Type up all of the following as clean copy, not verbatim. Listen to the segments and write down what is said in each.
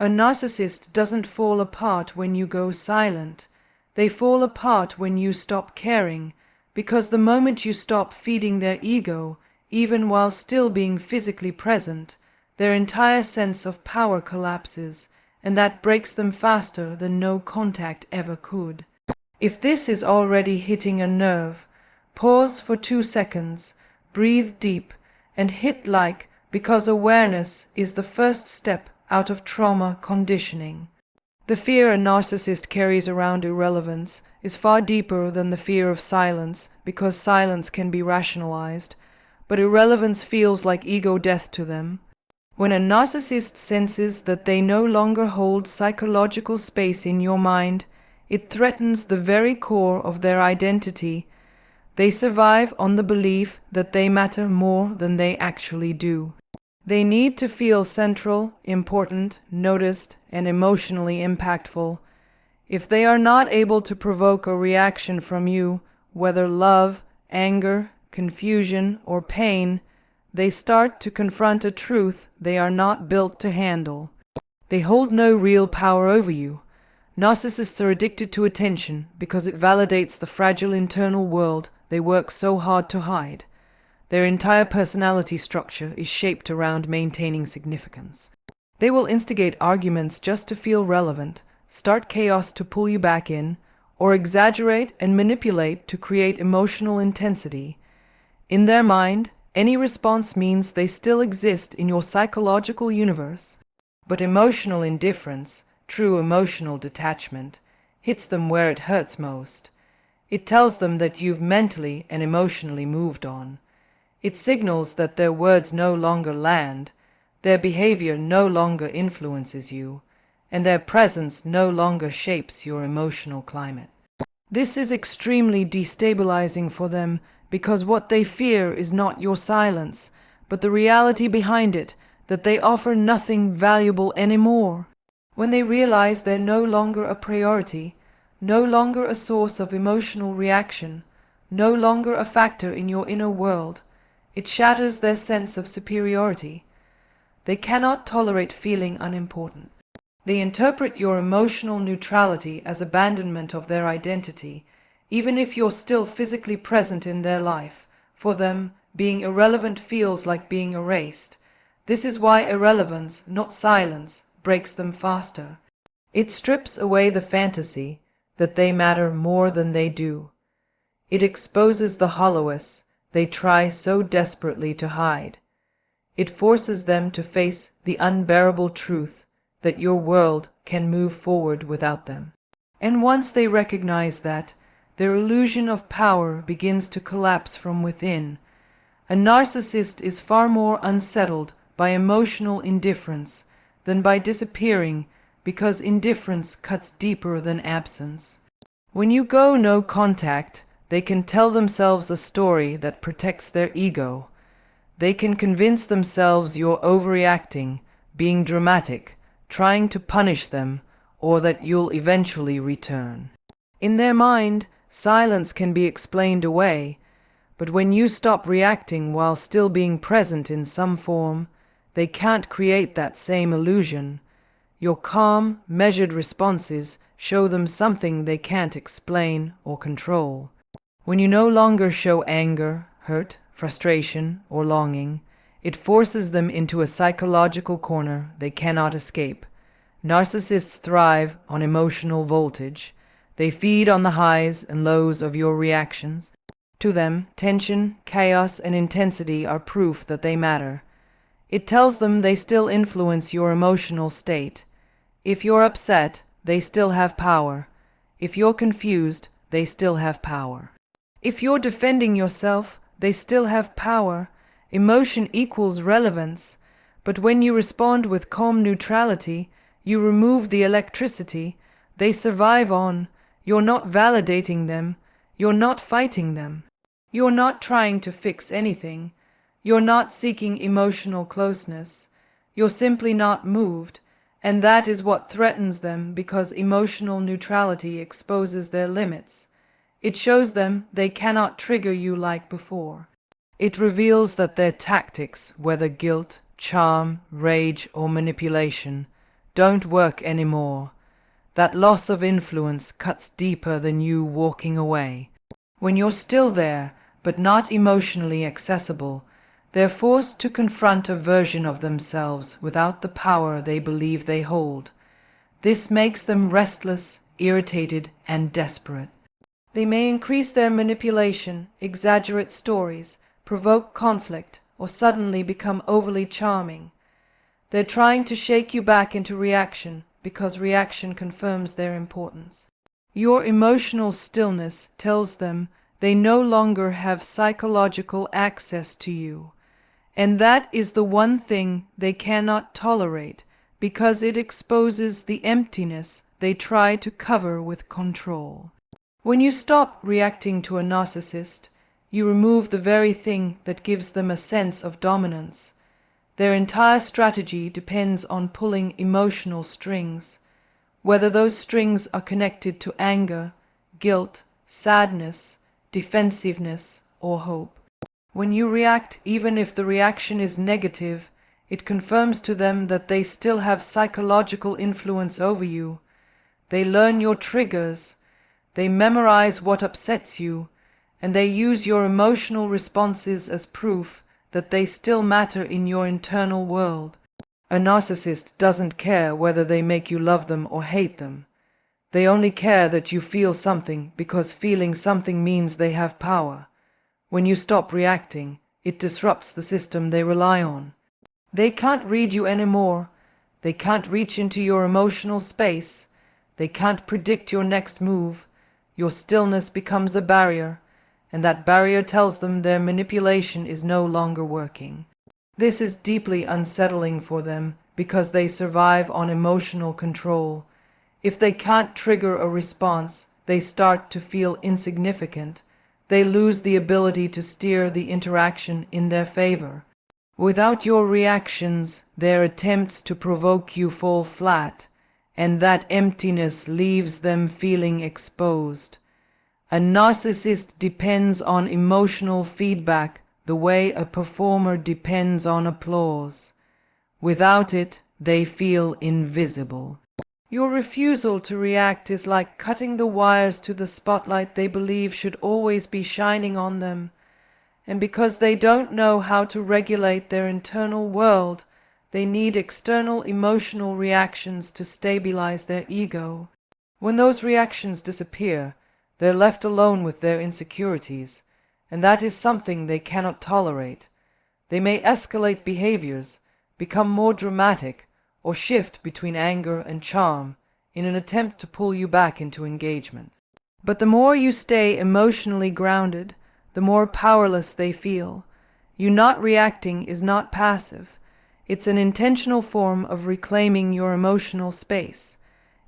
A narcissist doesn't fall apart when you go silent. They fall apart when you stop caring, because the moment you stop feeding their ego, even while still being physically present, their entire sense of power collapses, and that breaks them faster than no contact ever could. If this is already hitting a nerve, pause for 2 seconds, breathe deep, and hit like, because awareness is the first step out of trauma conditioning. The fear a narcissist carries around irrelevance is far deeper than the fear of silence, because silence can be rationalized, but irrelevance feels like ego death to them. When a narcissist senses that they no longer hold psychological space in your mind, it threatens the very core of their identity. They survive on the belief that they matter more than they actually do. They need to feel central, important, noticed, and emotionally impactful. If they are not able to provoke a reaction from you, whether love, anger, confusion, or pain, they start to confront a truth they are not built to handle. They hold no real power over you. Narcissists are addicted to attention because it validates the fragile internal world they work so hard to hide. Their entire personality structure is shaped around maintaining significance. They will instigate arguments just to feel relevant, start chaos to pull you back in, or exaggerate and manipulate to create emotional intensity. In their mind, any response means they still exist in your psychological universe. But emotional indifference, true emotional detachment, hits them where it hurts most. It tells them that you've mentally and emotionally moved on. It signals that their words no longer land, their behavior no longer influences you, and their presence no longer shapes your emotional climate. This is extremely destabilizing for them, because what they fear is not your silence, but the reality behind it, that they offer nothing valuable anymore. When they realize they're no longer a priority, no longer a source of emotional reaction, no longer a factor in your inner world, it shatters their sense of superiority. They cannot tolerate feeling unimportant. They interpret your emotional neutrality as abandonment of their identity, even if you're still physically present in their life. For them, being irrelevant feels like being erased. This is why irrelevance, not silence, breaks them faster. It strips away the fantasy that they matter more than they do. It exposes the hollowness they try so desperately to hide. It forces them to face the unbearable truth that your world can move forward without them. And once they recognize that, their illusion of power begins to collapse from within. A narcissist is far more unsettled by emotional indifference than by disappearing, because indifference cuts deeper than absence. When you go no contact, they can tell themselves a story that protects their ego. They can convince themselves you're overreacting, being dramatic, trying to punish them, or that you'll eventually return. In their mind, silence can be explained away, but when you stop reacting while still being present in some form, they can't create that same illusion. Your calm, measured responses show them something they can't explain or control. When you no longer show anger, hurt, frustration, or longing, it forces them into a psychological corner they cannot escape. Narcissists thrive on emotional voltage. They feed on the highs and lows of your reactions. To them, tension, chaos, and intensity are proof that they matter. It tells them they still influence your emotional state. If you're upset, they still have power. If you're confused, they still have power. If you're defending yourself, they still have power. Emotion equals relevance. But when you respond with calm neutrality, you remove the electricity they survive on. You're not validating them. You're not fighting them. You're not trying to fix anything. You're not seeking emotional closeness. You're simply not moved. And that is what threatens them, because emotional neutrality exposes their limits. It shows them they cannot trigger you like before. It reveals that their tactics, whether guilt, charm, rage, or manipulation, don't work anymore. That loss of influence cuts deeper than you walking away. When you're still there, but not emotionally accessible, they're forced to confront a version of themselves without the power they believe they hold. This makes them restless, irritated, and desperate. They may increase their manipulation, exaggerate stories, provoke conflict, or suddenly become overly charming. They're trying to shake you back into reaction because reaction confirms their importance. Your emotional stillness tells them they no longer have psychological access to you. And that is the one thing they cannot tolerate because it exposes the emptiness they try to cover with control. When you stop reacting to a narcissist, you remove the very thing that gives them a sense of dominance. Their entire strategy depends on pulling emotional strings, whether those strings are connected to anger, guilt, sadness, defensiveness, or hope. When you react, even if the reaction is negative, it confirms to them that they still have psychological influence over you. They learn your triggers, they memorize what upsets you, and they use your emotional responses as proof that they still matter in your internal world. A narcissist doesn't care whether they make you love them or hate them. They only care that you feel something because feeling something means they have power. When you stop reacting, it disrupts the system they rely on. They can't read you anymore. They can't reach into your emotional space. They can't predict your next move. Your stillness becomes a barrier, and that barrier tells them their manipulation is no longer working. This is deeply unsettling for them because they survive on emotional control. If they can't trigger a response, they start to feel insignificant. They lose the ability to steer the interaction in their favor. Without your reactions, their attempts to provoke you fall flat, and that emptiness leaves them feeling exposed. A narcissist depends on emotional feedback the way a performer depends on applause. Without it, they feel invisible. Your refusal to react is like cutting the wires to the spotlight they believe should always be shining on them. And because they don't know how to regulate their internal world, they need external emotional reactions to stabilize their ego. When those reactions disappear, they're left alone with their insecurities, and that is something they cannot tolerate. They may escalate behaviors, become more dramatic, or shift between anger and charm in an attempt to pull you back into engagement. But the more you stay emotionally grounded, the more powerless they feel. You not reacting is not passive. It's an intentional form of reclaiming your emotional space.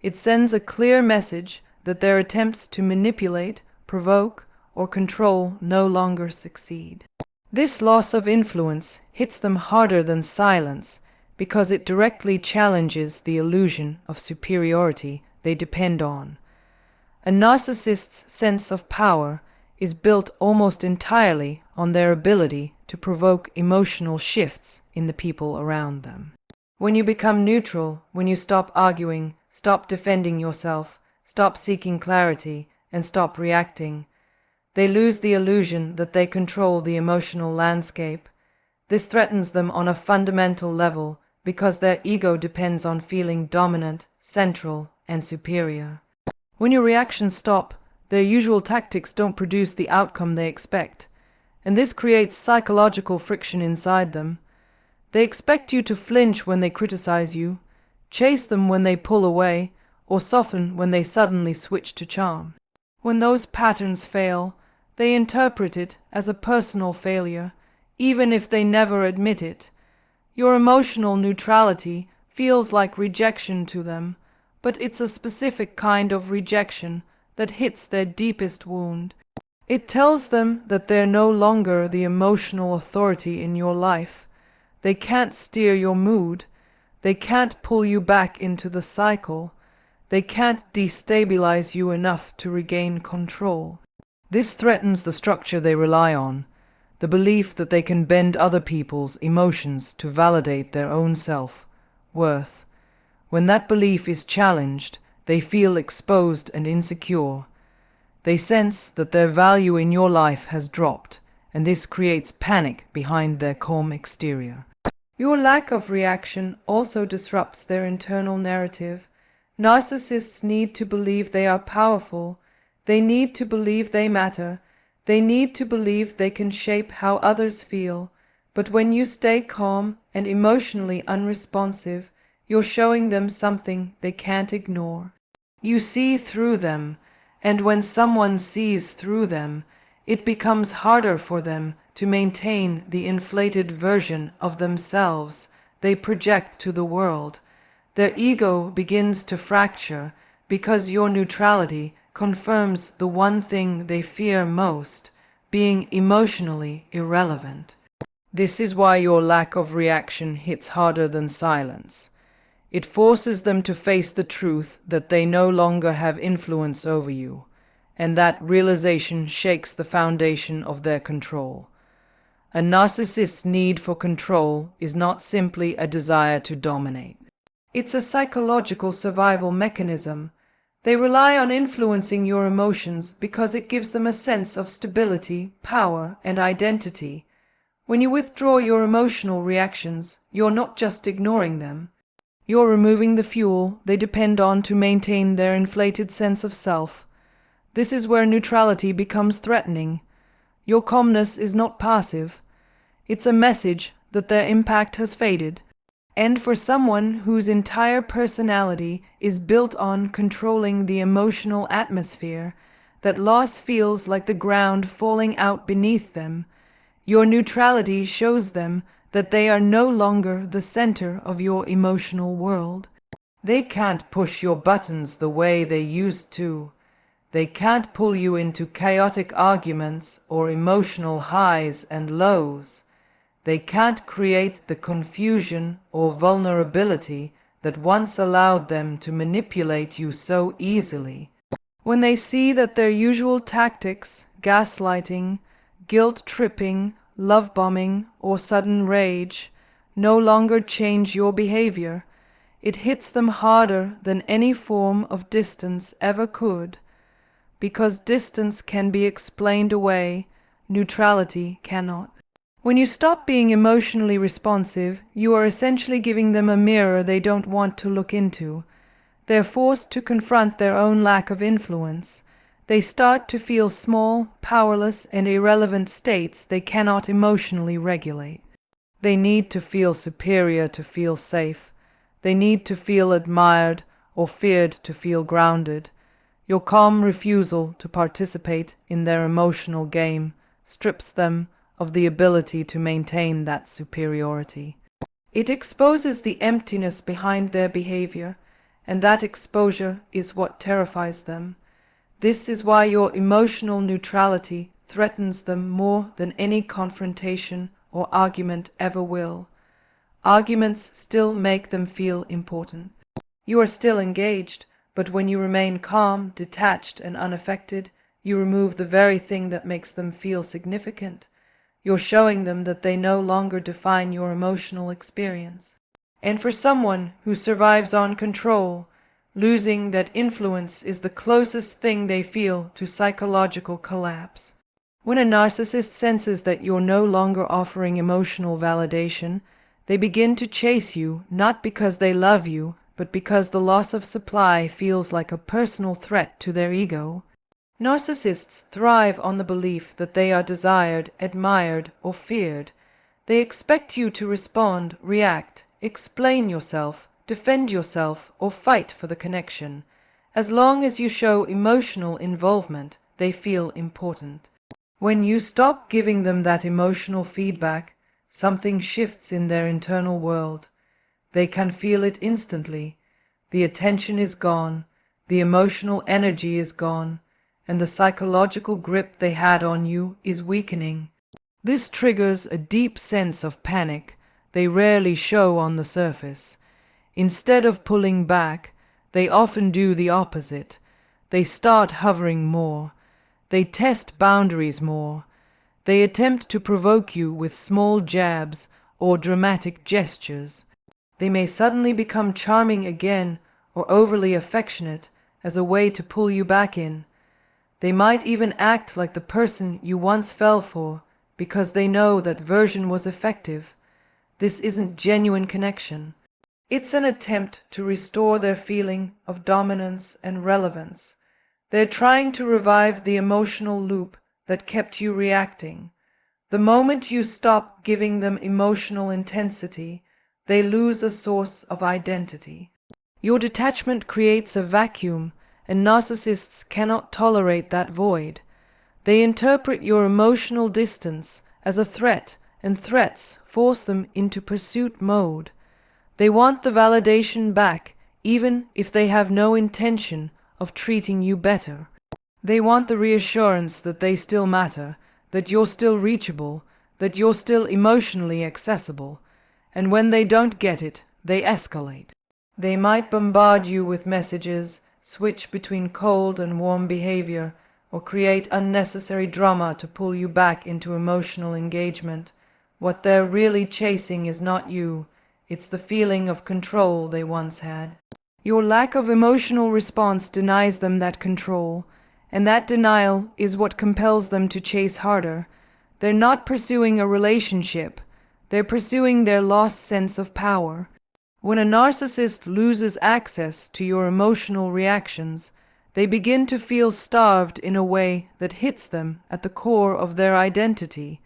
It sends a clear message that their attempts to manipulate, provoke, or control no longer succeed. This loss of influence hits them harder than silence because it directly challenges the illusion of superiority they depend on. A narcissist's sense of power is built almost entirely on their ability to provoke emotional shifts in the people around them. When you become neutral, when you stop arguing, stop defending yourself, stop seeking clarity, and stop reacting, they lose the illusion that they control the emotional landscape. This threatens them on a fundamental level because their ego depends on feeling dominant, central, and superior. When your reactions stop, their usual tactics don't produce the outcome they expect, and this creates psychological friction inside them. They expect you to flinch when they criticize you, chase them when they pull away, or soften when they suddenly switch to charm. When those patterns fail, they interpret it as a personal failure, even if they never admit it. Your emotional neutrality feels like rejection to them, but it's a specific kind of rejection that hits their deepest wound. It tells them that they're no longer the emotional authority in your life. They can't steer your mood. They can't pull you back into the cycle. They can't destabilize you enough to regain control. This threatens the structure they rely on, the belief that they can bend other people's emotions to validate their own self-worth. When that belief is challenged, they feel exposed and insecure. They sense that their value in your life has dropped, and this creates panic behind their calm exterior. Your lack of reaction also disrupts their internal narrative. Narcissists need to believe they are powerful. They need to believe they matter. They need to believe they can shape how others feel. But when you stay calm and emotionally unresponsive, you're showing them something they can't ignore. You see through them, and when someone sees through them, it becomes harder for them to maintain the inflated version of themselves they project to the world. Their ego begins to fracture because your neutrality confirms the one thing they fear most, being emotionally irrelevant. This is why your lack of reaction hits harder than silence. It forces them to face the truth that they no longer have influence over you, and that realization shakes the foundation of their control. A narcissist's need for control is not simply a desire to dominate. It's a psychological survival mechanism. They rely on influencing your emotions because it gives them a sense of stability, power, and identity. When you withdraw your emotional reactions, you're not just ignoring them. You're removing the fuel they depend on to maintain their inflated sense of self. This is where neutrality becomes threatening. Your calmness is not passive. It's a message that their impact has faded. And for someone whose entire personality is built on controlling the emotional atmosphere, that loss feels like the ground falling out beneath them. Your neutrality shows them that they are no longer the center of your emotional world. They can't push your buttons the way they used to. They can't pull you into chaotic arguments or emotional highs and lows. They can't create the confusion or vulnerability that once allowed them to manipulate you so easily. When they see that their usual tactics, gaslighting, guilt-tripping, love-bombing, or sudden rage, no longer change your behavior, it hits them harder than any form of distance ever could. Because distance can be explained away, neutrality cannot. When you stop being emotionally responsive, you are essentially giving them a mirror they don't want to look into. They're forced to confront their own lack of influence. They start to feel small, powerless, and irrelevant states they cannot emotionally regulate. They need to feel superior to feel safe. They need to feel admired or feared to feel grounded. Your calm refusal to participate in their emotional game strips them of the ability to maintain that superiority. It exposes the emptiness behind their behavior, and that exposure is what terrifies them. This is why your emotional neutrality threatens them more than any confrontation or argument ever will. Arguments still make them feel important. You are still engaged, but when you remain calm, detached, and unaffected, you remove the very thing that makes them feel significant. You're showing them that they no longer define your emotional experience. And for someone who survives on control, losing that influence is the closest thing they feel to psychological collapse. When a narcissist senses that you're no longer offering emotional validation, they begin to chase you not because they love you, but because the loss of supply feels like a personal threat to their ego. Narcissists thrive on the belief that they are desired, admired, or feared. They expect you to respond, react, explain yourself, defend yourself, or fight for the connection. As long as you show emotional involvement, they feel important. When you stop giving them that emotional feedback, something shifts in their internal world. They can feel it instantly. The attention is gone, the emotional energy is gone, and the psychological grip they had on you is weakening. This triggers a deep sense of panic they rarely show on the surface. Instead of pulling back, they often do the opposite. They start hovering more. They test boundaries more. They attempt to provoke you with small jabs or dramatic gestures. They may suddenly become charming again or overly affectionate as a way to pull you back in. They might even act like the person you once fell for because they know that version was effective. This isn't genuine connection. It's an attempt to restore their feeling of dominance and relevance. They're trying to revive the emotional loop that kept you reacting. The moment you stop giving them emotional intensity, they lose a source of identity. Your detachment creates a vacuum, and narcissists cannot tolerate that void. They interpret your emotional distance as a threat, and threats force them into pursuit mode. They want the validation back, even if they have no intention of treating you better. They want the reassurance that they still matter, that you're still reachable, that you're still emotionally accessible. And when they don't get it, they escalate. They might bombard you with messages, switch between cold and warm behavior, or create unnecessary drama to pull you back into emotional engagement. What they're really chasing is not you. It's the feeling of control they once had. Your lack of emotional response denies them that control, and that denial is what compels them to chase harder. They're not pursuing a relationship. They're pursuing their lost sense of power. When a narcissist loses access to your emotional reactions, they begin to feel starved in a way that hits them at the core of their identity.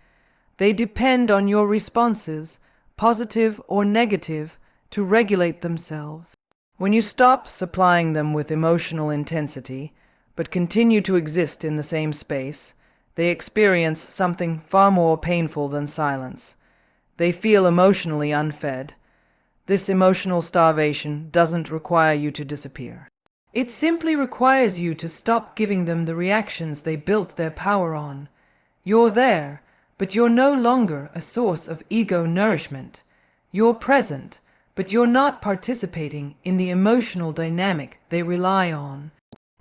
They depend on your responses, positive or negative, to regulate themselves. When you stop supplying them with emotional intensity, but continue to exist in the same space, they experience something far more painful than silence. They feel emotionally unfed. This emotional starvation doesn't require you to disappear. It simply requires you to stop giving them the reactions they built their power on. You're there, but you're no longer a source of ego nourishment. You're present, but you're not participating in the emotional dynamic they rely on.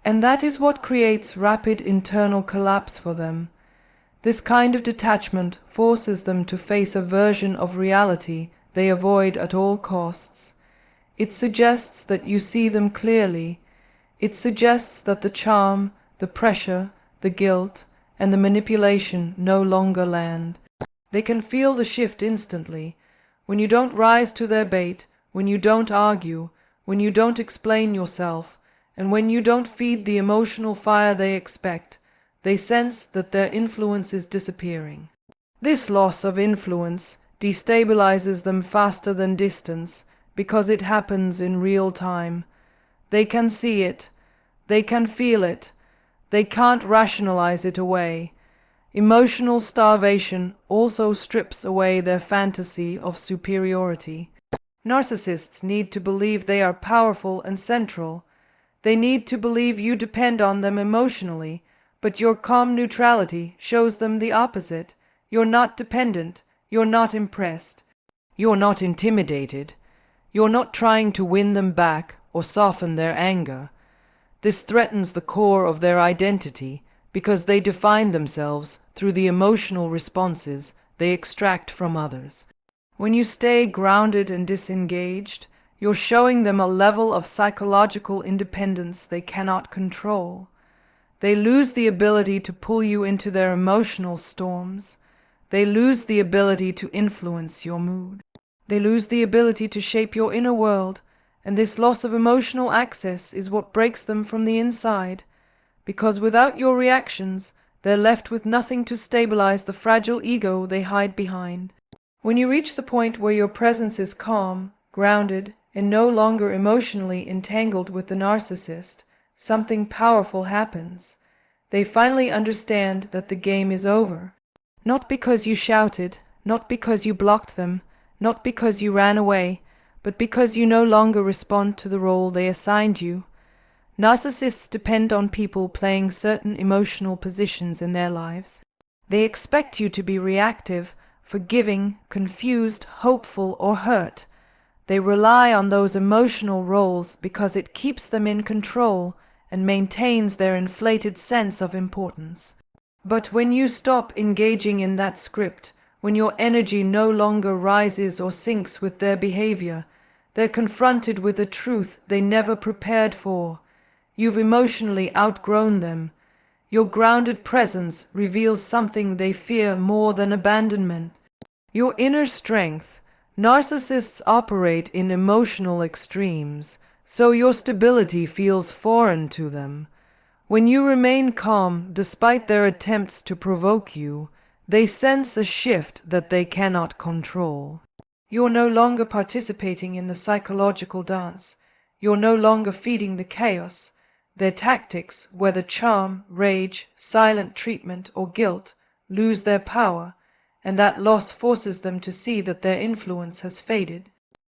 And that is what creates rapid internal collapse for them. This kind of detachment forces them to face a version of reality they avoid at all costs. It suggests that you see them clearly. It suggests that the charm, the pressure, the guilt, and the manipulation no longer land. They can feel the shift instantly. When you don't rise to their bait, when you don't argue, when you don't explain yourself, and when you don't feed the emotional fire they expect, they sense that their influence is disappearing. This loss of influence destabilizes them faster than distance because it happens in real time. They can see it. They can feel it. They can't rationalize it away. Emotional starvation also strips away their fantasy of superiority. Narcissists need to believe they are powerful and central. They need to believe you depend on them emotionally, but your calm neutrality shows them the opposite. You're not dependent. You're not impressed. You're not intimidated. You're not trying to win them back or soften their anger. This threatens the core of their identity because they define themselves through the emotional responses they extract from others. When you stay grounded and disengaged, you're showing them a level of psychological independence they cannot control. They lose the ability to pull you into their emotional storms. They lose the ability to influence your mood. They lose the ability to shape your inner world, and this loss of emotional access is what breaks them from the inside, because without your reactions, they're left with nothing to stabilize the fragile ego they hide behind. When you reach the point where your presence is calm, grounded, and no longer emotionally entangled with the narcissist, something powerful happens. They finally understand that the game is over. Not because you shouted, not because you blocked them, not because you ran away, but because you no longer respond to the role they assigned you. Narcissists depend on people playing certain emotional positions in their lives. They expect you to be reactive, forgiving, confused, hopeful, or hurt. They rely on those emotional roles because it keeps them in control and maintains their inflated sense of importance. But when you stop engaging in that script, when your energy no longer rises or sinks with their behavior, They're confronted with a truth they never prepared for. You've emotionally outgrown them. Your grounded presence reveals something they fear more than abandonment. Your inner strength. Narcissists operate in emotional extremes, so your stability feels foreign to them. When you remain calm despite their attempts to provoke you, they sense a shift that they cannot control. You're no longer participating in the psychological dance. You're no longer feeding the chaos. Their tactics, whether charm, rage, silent treatment, or guilt, lose their power, and that loss forces them to see that their influence has faded.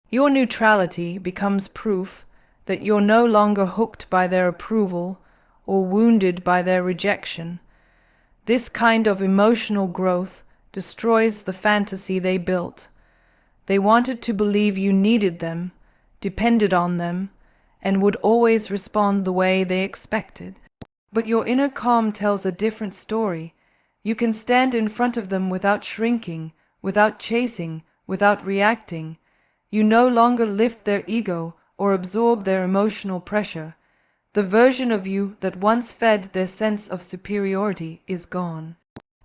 Your neutrality becomes proof that you're no longer hooked by their approval or wounded by their rejection. This kind of emotional growth destroys the fantasy they built. They wanted to believe you needed them, depended on them, and would always respond the way they expected. But your inner calm tells a different story. You can stand in front of them without shrinking, without chasing, without reacting. You no longer lift their ego or absorb their emotional pressure. The version of you that once fed their sense of superiority is gone.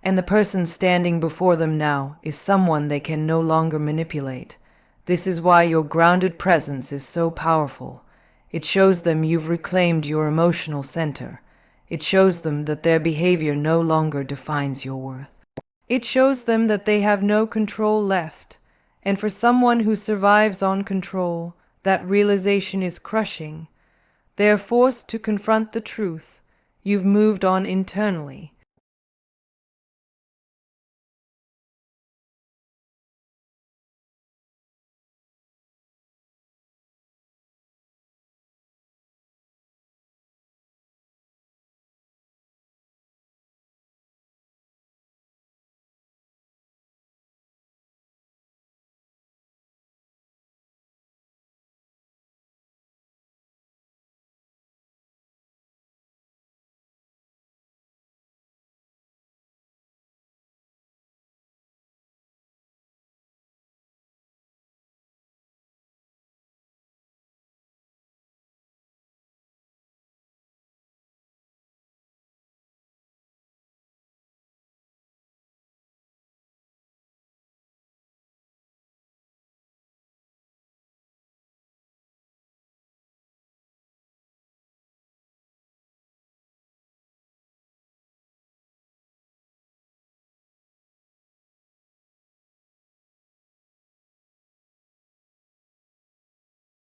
And the person standing before them now is someone they can no longer manipulate. This is why your grounded presence is so powerful. It shows them you've reclaimed your emotional center. It shows them that their behavior no longer defines your worth. It shows them that they have no control left. And for someone who survives on control, that realization is crushing. They are forced to confront the truth. You've moved on internally.